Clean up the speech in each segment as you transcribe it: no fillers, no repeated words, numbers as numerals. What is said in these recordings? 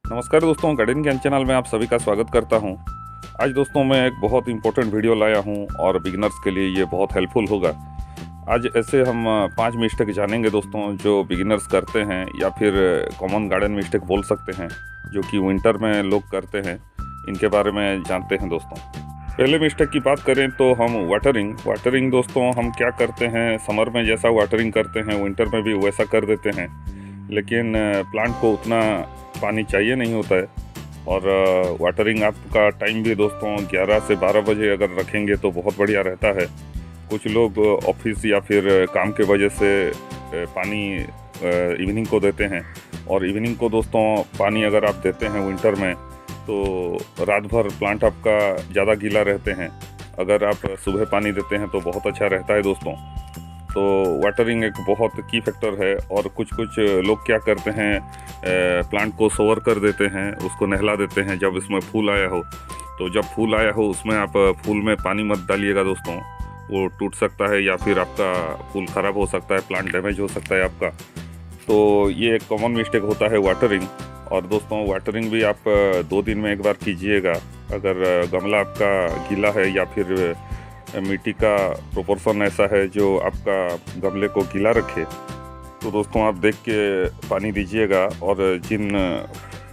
नमस्कार दोस्तों, गार्डन ज्ञान चैनल में आप सभी का स्वागत करता हूं। आज दोस्तों मैं एक बहुत इंपॉर्टेंट वीडियो लाया हूं और बिगिनर्स के लिए ये बहुत हेल्पफुल होगा। आज ऐसे हम 5 मिस्टेक जानेंगे दोस्तों जो बिगिनर्स करते हैं या फिर कॉमन गार्डन मिस्टेक बोल सकते हैं, जो कि विंटर में लोग करते हैं। इनके बारे में जानते हैं दोस्तों। पहले मिस्टेक की बात करें तो हम वाटरिंग दोस्तों हम क्या करते हैं, समर में जैसा वाटरिंग करते हैं विंटर में भी वैसा कर देते हैं, लेकिन प्लांट को उतना पानी चाहिए नहीं होता है। और वाटरिंग आपका टाइम भी दोस्तों 11 से 12 बजे अगर रखेंगे तो बहुत बढ़िया रहता है। कुछ लोग ऑफिस या फिर काम के वजह से पानी इवनिंग को देते हैं, और इवनिंग को दोस्तों पानी अगर आप देते हैं विंटर में तो रात भर प्लांट आपका ज़्यादा गीला रहते हैं। अगर आप सुबह पानी देते हैं तो बहुत अच्छा रहता है दोस्तों। तो वाटरिंग एक बहुत की फैक्टर है। और कुछ लोग क्या करते हैं, प्लांट को सोवर कर देते हैं, उसको नहला देते हैं जब इसमें फूल आया हो। तो जब फूल आया हो उसमें आप फूल में पानी मत डालिएगा दोस्तों, वो टूट सकता है या फिर आपका फूल ख़राब हो सकता है, प्लांट डैमेज हो सकता है आपका। तो ये एक कॉमन मिस्टेक होता है वाटरिंग। और दोस्तों वाटरिंग भी आप 2 दिन में एक बार कीजिएगा। अगर गमला आपका गीला है या फिर मिट्टी का प्रोपोर्शन ऐसा है जो आपका गमले को गीला रखे, तो दोस्तों आप देख के पानी दीजिएगा। और जिन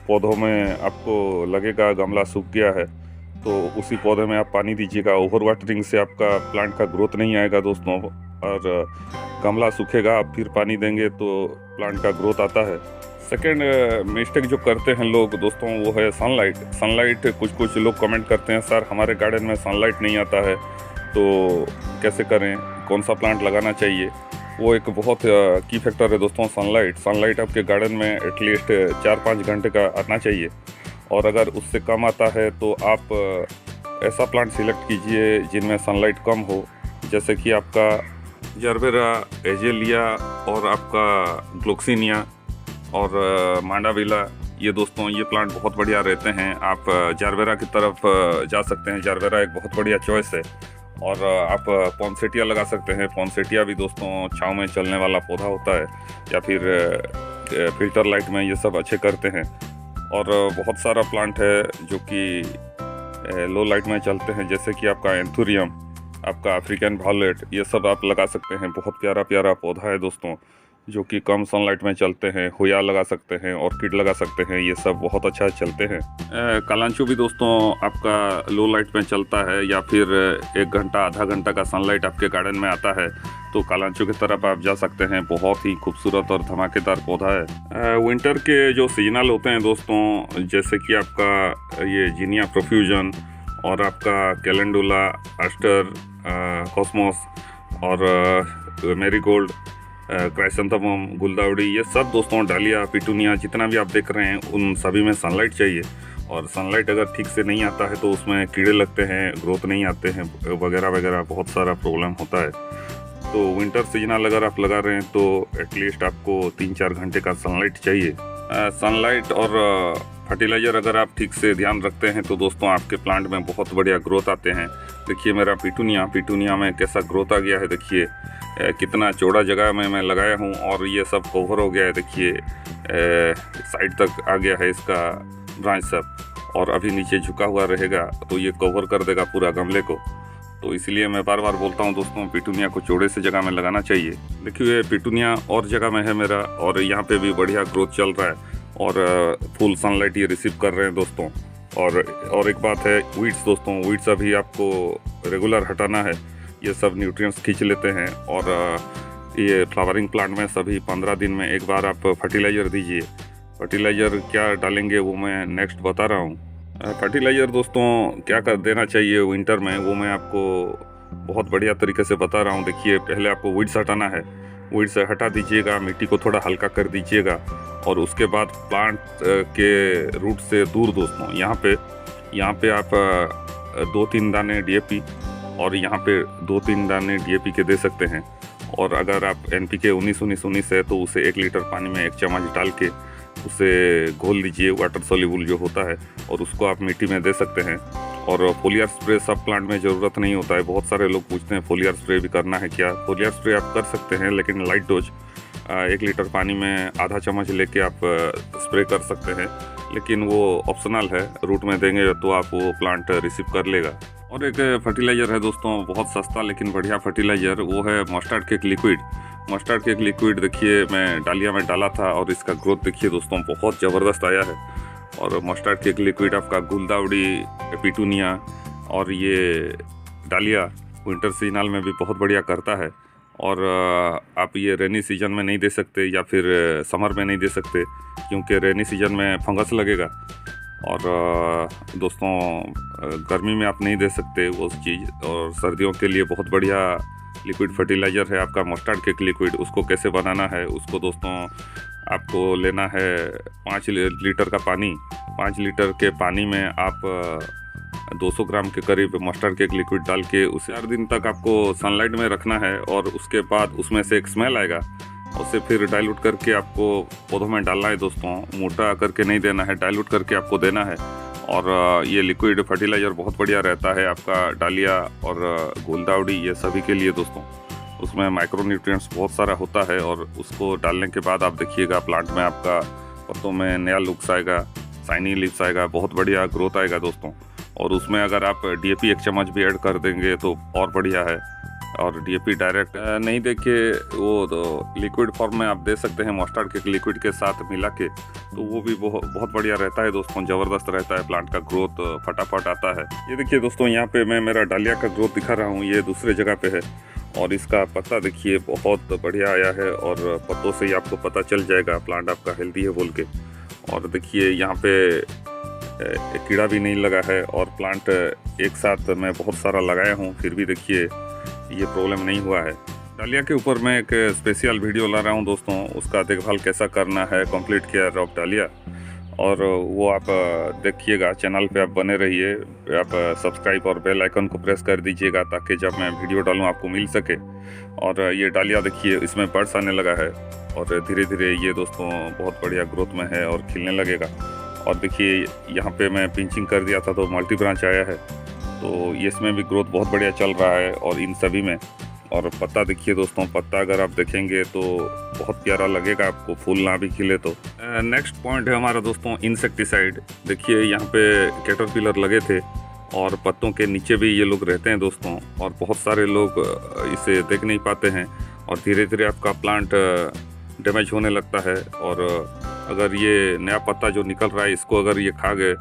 पौधों में आपको लगेगा गमला सूख गया है तो उसी पौधे में आप पानी दीजिएगा। ओवर वाटरिंग से आपका प्लांट का ग्रोथ नहीं आएगा दोस्तों, और गमला सूखेगा, आप फिर पानी देंगे तो प्लांट का ग्रोथ आता है। सेकेंड मिस्टेक जो करते हैं लोग दोस्तों वो है सनलाइट। कुछ लोग कमेंट करते हैं, सर हमारे गार्डन में सनलाइट नहीं आता है तो कैसे करें, कौन सा प्लांट लगाना चाहिए। वो एक बहुत की फैक्टर है दोस्तों सनलाइट आपके गार्डन में एटलीस्ट 4-5 घंटे का आना चाहिए। और अगर उससे कम आता है तो आप ऐसा प्लांट सिलेक्ट कीजिए जिनमें सनलाइट कम हो, जैसे कि आपका जरबेरा, एजेलिया और आपका ग्लोक्सिनिया और मांडाविला। ये दोस्तों ये प्लांट बहुत बढ़िया रहते हैं। आप जरबेरा की तरफ जा सकते हैं, जरबेरा एक बहुत बढ़िया चॉइस है। और आप पॉन्सेटिया लगा सकते हैं। पॉन्सेटिया भी दोस्तों छाँव में चलने वाला पौधा होता है, या फिर फिल्टर लाइट में ये सब अच्छे करते हैं। और बहुत सारा प्लांट है जो कि लो लाइट में चलते हैं, जैसे कि आपका एंथुरियम, आपका अफ्रीकन वायलेट, ये सब आप लगा सकते हैं। बहुत प्यारा पौधा है दोस्तों जो कि कम सनलाइट में चलते हैं। होया लगा सकते हैं, ऑर्किड लगा सकते हैं, ये सब बहुत अच्छा चलते हैं। कालांचो भी दोस्तों आपका लो लाइट में चलता है, या फिर 1 घंटा आधा घंटा का सनलाइट आपके गार्डन में आता है तो कालांचो की तरफ आप जा सकते हैं। बहुत ही खूबसूरत और धमाकेदार पौधा है। विंटर के जो सीजनल होते हैं दोस्तों, जैसे कि आपका ये जीनिया प्रोफ्यूजन और आपका कैलेंडुला, आस्टर, कॉस्मोस और मैरीगोल्ड, क्राइसेंथेमम, गुलदावड़ी, ये सब दोस्तों, डालिया, पिटूनिया, जितना भी आप देख रहे हैं उन सभी में सनलाइट चाहिए। और सनलाइट अगर ठीक से नहीं आता है तो उसमें कीड़े लगते हैं, ग्रोथ नहीं आते हैं, वगैरह बहुत सारा प्रॉब्लम होता है। तो विंटर सीजनल अगर आप लगा रहे हैं तो एटलीस्ट आपको 3-4 घंटे का सनलाइट चाहिए। सनलाइट और फर्टिलाइज़र अगर आप ठीक से ध्यान रखते हैं तो दोस्तों आपके प्लांट में बहुत बढ़िया ग्रोथ आते हैं। देखिए मेरा पिटूनिया में कैसा ग्रोथ आ गया है। देखिए कितना चौड़ा जगह में मैं लगाया हूँ और ये सब कवर हो गया है। देखिए साइड तक आ गया है इसका ब्रांच सब, और अभी नीचे झुका हुआ रहेगा तो ये कवर कर देगा पूरा गमले को। तो इसलिए मैं बार बार बोलता हूँ दोस्तों, पिटूनिया को चौड़े से जगह में लगाना चाहिए। देखिए पिटूनिया और जगह में है मेरा, और यहाँ पे भी बढ़िया ग्रोथ चल रहा है और फुल सनलाइट ये रिसीव कर रहे हैं दोस्तों। और एक बात है, वीड्स दोस्तों, वीड्स अभी आपको रेगुलर हटाना है। ये सब न्यूट्रिएंट्स खींच लेते हैं। और ये फ्लावरिंग प्लांट में सभी 15 दिन में एक बार आप फर्टिलाइज़र दीजिए। फर्टिलाइज़र क्या डालेंगे वो मैं नेक्स्ट बता रहा हूँ। फर्टिलाइज़र दोस्तों क्या कर देना चाहिए विंटर में, वो मैं आपको बहुत बढ़िया तरीके से बता रहा हूँ। देखिए पहले आपको वीड्स हटाना है, वीड्स हटा दीजिएगा, मिट्टी को थोड़ा हल्का कर दीजिएगा। और उसके बाद प्लांट के रूट से दूर दोस्तों यहाँ पे आप 2-3 दाने DAP और यहाँ पे 2-3 दाने DAP के दे सकते हैं। और अगर आप NPK 19-19-19 है तो उसे 1 लीटर पानी में 1 चम्मच डाल के उसे घोल दीजिए, वाटर सोल्यूबल जो होता है, और उसको आप मिट्टी में दे सकते हैं। और फोलियर स्प्रे सब प्लांट में ज़रूरत नहीं होता है। बहुत सारे लोग पूछते हैं फोलियर स्प्रे भी करना है क्या। फोलियर स्प्रे आप कर सकते हैं लेकिन लाइट डोज, 1 लीटर पानी में आधा चम्मच लेके आप स्प्रे कर सकते हैं, लेकिन वो ऑप्शनल है। रूट में देंगे तो आप वो प्लांट रिसीव कर लेगा। और एक फर्टिलाइज़र है दोस्तों, बहुत सस्ता लेकिन बढ़िया फर्टिलाइज़र, वो है mustard cake liquid. Mustard cake liquid देखिए मैं डालिया में डाला था और इसका ग्रोथ देखिए दोस्तों बहुत ज़बरदस्त आया है। और मस्टर्ड केक लिक्विड आपका गुलदावड़ी, पिटूनिया और ये डालिया विंटर सीजनल में भी बहुत बढ़िया करता है। और आप ये रेनी सीजन में नहीं दे सकते या फिर समर में नहीं दे सकते, क्योंकि रेनी सीजन में फंगस लगेगा। और दोस्तों गर्मी में आप नहीं दे सकते वो चीज़। और सर्दियों के लिए बहुत बढ़िया लिक्विड फर्टिलाइज़र है आपका मस्टर्ड केक लिक्विड। उसको कैसे बनाना है, उसको दोस्तों आपको लेना है 5 लीटर का पानी। 5 लीटर के पानी में आप 200 ग्राम के करीब मस्टर्ड केक लिक्विड डाल के उसे 4 दिन तक आपको सनलाइट में रखना है। और उसके बाद उसमें से एक स्मेल आएगा, उसे फिर डाइल्यूट करके आपको पौधों में डालना है दोस्तों। मोटा करके नहीं देना है, डाइल्यूट करके आपको देना है। और ये लिक्विड फर्टिलाइज़र बहुत बढ़िया रहता है आपका डालिया और गुलदावड़ी, ये सभी के लिए दोस्तों। उसमें माइक्रोन्यूट्रिएंट्स बहुत सारा होता है और उसको डालने के बाद आप देखिएगा प्लांट में आपका पत्तों में नया लुक्स आएगा, शाइनी लीव्स आएगा, बहुत बढ़िया ग्रोथ आएगा दोस्तों। और उसमें अगर आप DAP 1 चम्मच भी ऐड कर देंगे तो और बढ़िया है। और DAP डायरेक्ट नहीं देके वो तो लिक्विड फॉर्म में आप दे सकते हैं मस्टर्ड केक लिक्विड के साथ मिला के, तो वो भी बहुत बढ़िया रहता है दोस्तों, ज़बरदस्त रहता है। प्लांट का ग्रोथ फटाफट आता है। ये देखिए दोस्तों, यहाँ पे मैं मेरा डालिया का ग्रोथ दिखा रहा हूँ, ये दूसरे जगह पे है। और इसका पत्ता देखिए बहुत बढ़िया आया है और पत्तों से ही आपको पता चल जाएगा प्लांट आपका हेल्दी है बोल के। और देखिए यहाँ पे कीड़ा भी नहीं लगा है और प्लांट एक साथ मैं बहुत सारा लगाया हूँ, फिर भी देखिए ये प्रॉब्लम नहीं हुआ है। डालिया के ऊपर मैं एक स्पेशल वीडियो ला रहा हूँ दोस्तों, उसका देखभाल कैसा करना है, कंप्लीट केयर ऑफ डालिया। और वो आप देखिएगा, चैनल पे आप बने रहिए, आप सब्सक्राइब और बेल आइकन को प्रेस कर दीजिएगा ताकि जब मैं वीडियो डालूँ आपको मिल सके। और ये डालिया देखिए इसमें बर्ड्स आने लगा है और धीरे धीरे ये दोस्तों बहुत बढ़िया ग्रोथ में है और खिलने लगेगा। और देखिए यहाँ पे मैं पिंचिंग कर दिया था तो मल्टी ब्रांच आया है, तो ये इसमें भी ग्रोथ बहुत बढ़िया चल रहा है और इन सभी में। और पत्ता देखिए दोस्तों, पत्ता अगर आप देखेंगे तो बहुत प्यारा लगेगा आपको, फूल ना भी खिले तो। नेक्स्ट पॉइंट है हमारा दोस्तों इंसेक्टिसाइड। देखिए यहाँ पे कैटरपिलर लगे थे और पत्तों के नीचे भी ये लोग रहते हैं दोस्तों, और बहुत सारे लोग इसे देख नहीं पाते हैं और धीरे धीरे आपका प्लांट डैमेज होने लगता है। और अगर ये नया पत्ता जो निकल रहा है इसको अगर ये खा गए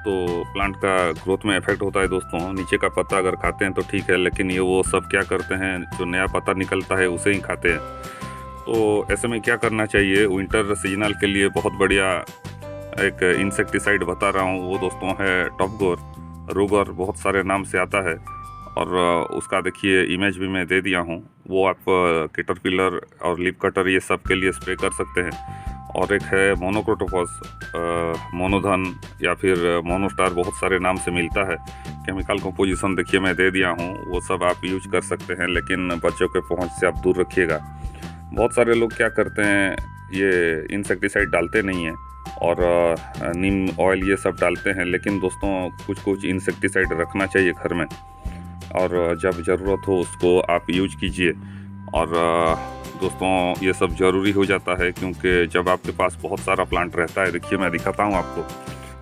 तो प्लांट का ग्रोथ में इफेक्ट होता है दोस्तों। नीचे का पत्ता अगर खाते हैं तो ठीक है, लेकिन ये वो सब क्या करते हैं, जो नया पत्ता निकलता है उसे ही खाते हैं। तो ऐसे में क्या करना चाहिए, विंटर सीजनल के लिए बहुत बढ़िया एक इंसेक्टिसाइड बता रहा हूँ, वो दोस्तों है टॉपगोर। रोगर बहुत सारे नाम से आता है और उसका देखिए इमेज भी मैं दे दिया हूँ। वो आप कैटरपिलर और लीफ कटर ये सब के लिए स्प्रे कर सकते हैं। और एक है मोनोक्रोटोफॉस, मोनोधन या फिर मोनोस्टार, बहुत सारे नाम से मिलता है। केमिकल कंपोजिशन देखिए मैं दे दिया हूँ, वो सब आप यूज कर सकते हैं, लेकिन बच्चों के पहुंच से आप दूर रखिएगा। बहुत सारे लोग क्या करते हैं, ये इंसेक्टिसाइड डालते नहीं हैं और नीम ऑयल ये सब डालते हैं, लेकिन दोस्तों कुछ इंसेक्टिसाइड रखना चाहिए घर में और जब ज़रूरत हो उसको आप यूज कीजिए। और दोस्तों ये सब ज़रूरी हो जाता है क्योंकि जब आपके पास बहुत सारा प्लांट रहता है, देखिए मैं दिखाता हूँ आपको,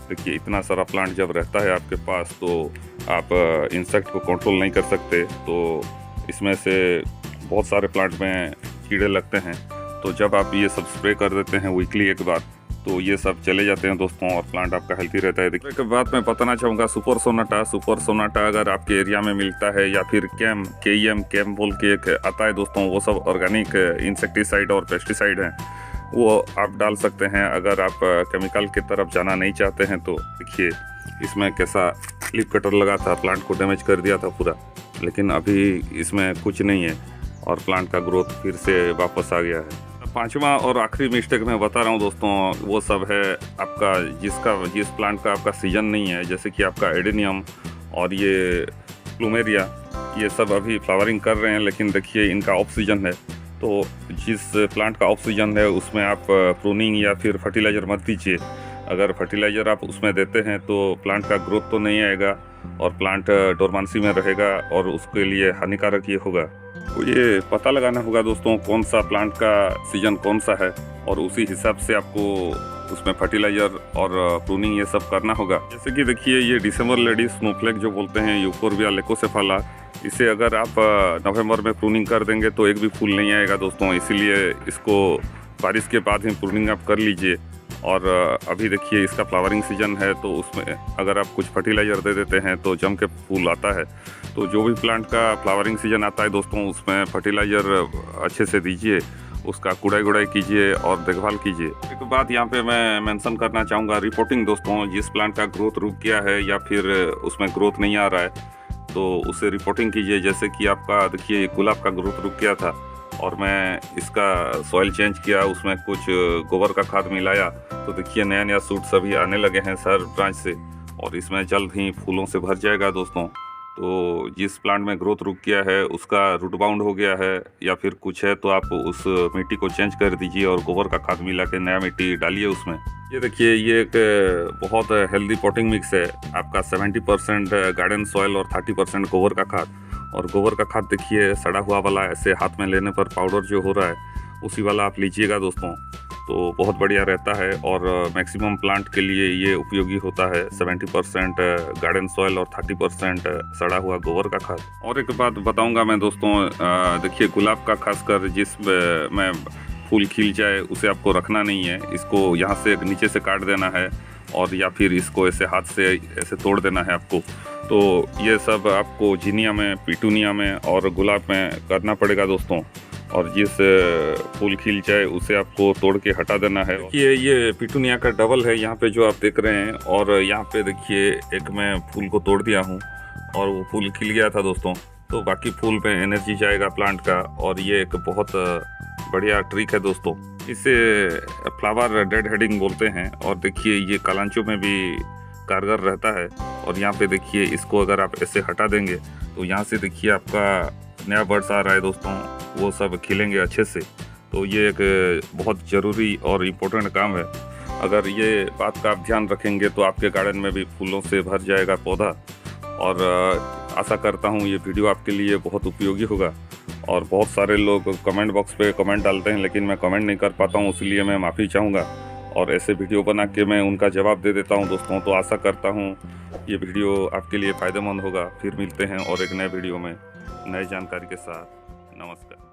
देखिए इतना सारा प्लांट जब रहता है आपके पास तो आप इंसेक्ट को कंट्रोल नहीं कर सकते। तो इसमें से बहुत सारे प्लांट में कीड़े लगते हैं, तो जब आप ये सब स्प्रे कर देते हैं वीकली एक बार, तो ये सब चले जाते हैं दोस्तों और प्लांट आपका हेल्थी रहता है। देखिए के बाद मैं बताना चाहूँगा सुपर सोनाटा अगर आपके एरिया में मिलता है, या फिर कैम बोल के एक आता है दोस्तों, वो सब ऑर्गेनिक इंसेक्टिसाइड और पेस्टिसाइड हैं, वो आप डाल सकते हैं अगर आप केमिकल की तरफ जाना नहीं चाहते हैं। तो देखिए इसमें कैसा लीफ कटर लगा था, प्लांट को डैमेज कर दिया था पूरा, लेकिन अभी इसमें कुछ नहीं है और प्लांट का ग्रोथ फिर से वापस आ गया है। पांचवा और आखिरी मिस्टेक मैं बता रहा हूँ दोस्तों, वो सब है आपका जिस प्लांट का आपका सीजन नहीं है, जैसे कि आपका एडेनियम और ये प्लूमेरिया, ये सब अभी फ्लावरिंग कर रहे हैं, लेकिन देखिए इनका ऑफ सीजन है। तो जिस प्लांट का ऑफ सीजन है उसमें आप प्रूनिंग या फिर फर्टिलाइज़र मत दीजिए। अगर फर्टिलाइज़र आप उसमें देते हैं तो प्लांट का ग्रोथ तो नहीं आएगा और प्लांट डोरमांसी में रहेगा और उसके लिए हानिकारक ये होगा। तो ये पता लगाना होगा दोस्तों कौन सा प्लांट का सीजन कौन सा है, और उसी हिसाब से आपको उसमें फर्टिलाइजर और प्रूनिंग ये सब करना होगा। जैसे कि देखिए ये डिसेंबर लेडी स्नोफ्लेक जो बोलते हैं यूफोर्बिया लेकोसेफाला, इसे अगर आप नवंबर में प्रूनिंग कर देंगे तो एक भी फूल नहीं आएगा दोस्तों। इसीलिए इसको बारिश के बाद ही प्रूनिंग आप कर लीजिए। और अभी देखिए इसका फ्लावरिंग सीजन है, तो उसमें अगर आप कुछ फर्टिलाइज़र दे देते हैं तो जम के फूल आता है। तो जो भी प्लांट का फ्लावरिंग सीजन आता है दोस्तों, उसमें फर्टिलाइज़र अच्छे से दीजिए, उसका कुड़ाई गुड़ाई कीजिए और देखभाल कीजिए। एक बात यहाँ पे मैं मेंशन करना चाहूँगा, रिपोर्टिंग दोस्तों, जिस प्लांट का ग्रोथ रुक गया है या फिर उसमें ग्रोथ नहीं आ रहा है तो उसे रिपोर्टिंग कीजिए। जैसे कि आपका देखिए गुलाब का ग्रोथ रुक गया था और मैं इसका सॉइल चेंज किया, उसमें कुछ गोबर का खाद मिलाया, तो देखिए नया नया सूट सभी आने लगे हैं सर ब्रांच से, और इसमें जल्द ही फूलों से भर जाएगा दोस्तों। तो जिस प्लांट में ग्रोथ रुक गया है उसका रूट बाउंड हो गया है या फिर कुछ है, तो आप उस मिट्टी को चेंज कर दीजिए और गोबर का खाद मिला के नया मिट्टी डालिए उसमें। ये देखिए ये एक बहुत हेल्दी पॉटिंग मिक्स है आपका, 70% गार्डन सॉइल और 30% गोबर का खाद। और गोबर का खाद देखिए सड़ा हुआ वाला, ऐसे हाथ में लेने पर पाउडर जो हो रहा है उसी वाला आप लीजिएगा दोस्तों, तो बहुत बढ़िया रहता है और मैक्सिमम प्लांट के लिए ये उपयोगी होता है। 70% गार्डन सॉइल और 30% सड़ा हुआ गोबर का खाद। और एक बात बताऊंगा मैं दोस्तों, देखिए गुलाब का खासकर जिसमें फूल खिल जाए उसे आपको रखना नहीं है, इसको यहाँ से नीचे से काट देना है और या फिर इसको ऐसे हाथ से ऐसे तोड़ देना है आपको। तो ये सब आपको जीनिया में, पिटूनिया में और गुलाब में करना पड़ेगा दोस्तों। और जिस फूल खिल जाए उसे आपको तोड़ के हटा देना है। ये पिटूनिया का डबल है यहाँ पे जो आप देख रहे हैं, और यहाँ पे देखिए एक मैं फूल को तोड़ दिया हूँ और वो फूल खिल गया था दोस्तों, तो बाकी फूल पे एनर्जी जाएगा प्लांट का, और ये एक बहुत बढ़िया ट्रिक है दोस्तों। इसे फ्लावर डेड हेडिंग बोलते हैं, और देखिए ये कालांचो में भी कारगर रहता है। और यहाँ पे देखिए इसको अगर आप ऐसे हटा देंगे तो यहाँ से देखिए आपका नया बर्ड्स आ रहा है दोस्तों, वो सब खिलेंगे अच्छे से। तो ये एक बहुत ज़रूरी और इम्पोर्टेंट काम है। अगर ये बात का आप ध्यान रखेंगे तो आपके गार्डन में भी फूलों से भर जाएगा पौधा। और आशा करता हूँ ये वीडियो आपके लिए बहुत उपयोगी होगा। और बहुत सारे लोग कमेंट बॉक्स पे कमेंट डालते हैं लेकिन मैं कमेंट नहीं कर पाता हूँ, इसलिए मैं माफ़ी चाहूँगा और ऐसे वीडियो बना के मैं उनका जवाब दे देता हूँ दोस्तों। तो आशा करता हूँ ये वीडियो आपके लिए फ़ायदेमंद होगा। फिर मिलते हैं और एक नए वीडियो में नए जानकारी के साथ। नमस्कार।